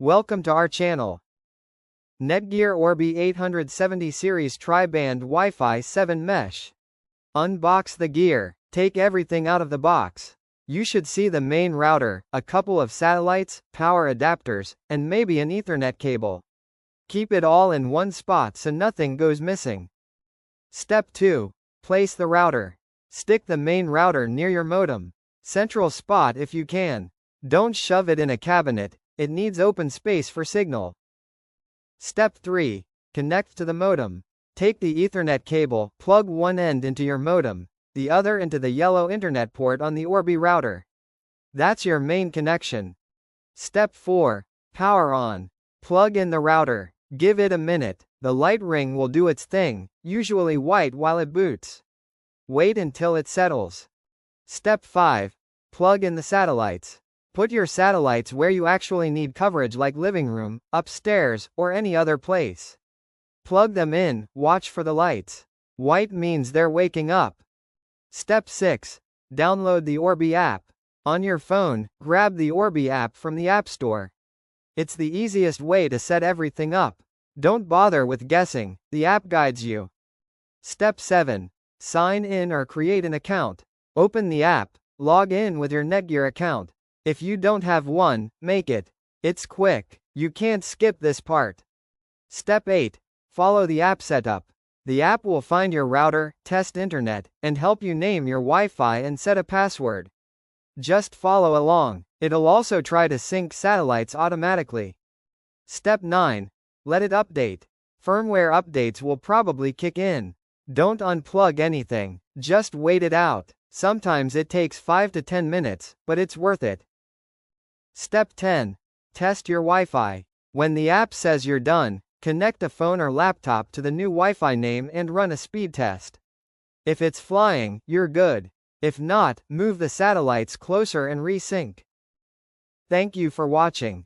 Welcome to our channel. NETGEAR Orbi 870 Series Tri-Band Wi-Fi 7 Mesh. Unbox the gear. Take everything out of the box. You should see the main router, a couple of satellites, power adapters, and maybe an Ethernet cable. Keep it all in one spot so nothing goes missing. Step 2. Place the router. Stick the main router near your modem. Central spot if you can. Don't shove it in a cabinet. It needs open space for signal. Step 3. Connect to the modem. Take the Ethernet cable, plug one end into your modem, the other into the yellow internet port on the Orbi router. That's your main connection. Step 4. Power on. Plug in the router. Give it a minute. The light ring will do its thing, usually white while it boots. Wait until it settles. Step 5. Plug in the satellites. Put your satellites where you actually need coverage, like living room, upstairs, or any other place. Plug them in, watch for the lights. White means they're waking up. Step 6. Download the Orbi app. On your phone, grab the Orbi app from the App Store. It's the easiest way to set everything up. Don't bother with guessing, the app guides you. Step 7. Sign in or create an account. Open the app, log in with your NETGEAR account. If you don't have one, make it. It's quick. You can't skip this part. Step 8. Follow the app setup. The app will find your router, test internet, and help you name your Wi-Fi and set a password. Just follow along. It'll also try to sync satellites automatically. Step 9. Let it update. Firmware updates will probably kick in. Don't unplug anything. Just wait it out. Sometimes it takes 5 to 10 minutes, but it's worth it. Step 10. Test your Wi-Fi. When the app says you're done, connect a phone or laptop to the new Wi-Fi name and run a speed test. If it's flying, you're good. If not, move the satellites closer and resync. Thank you for watching.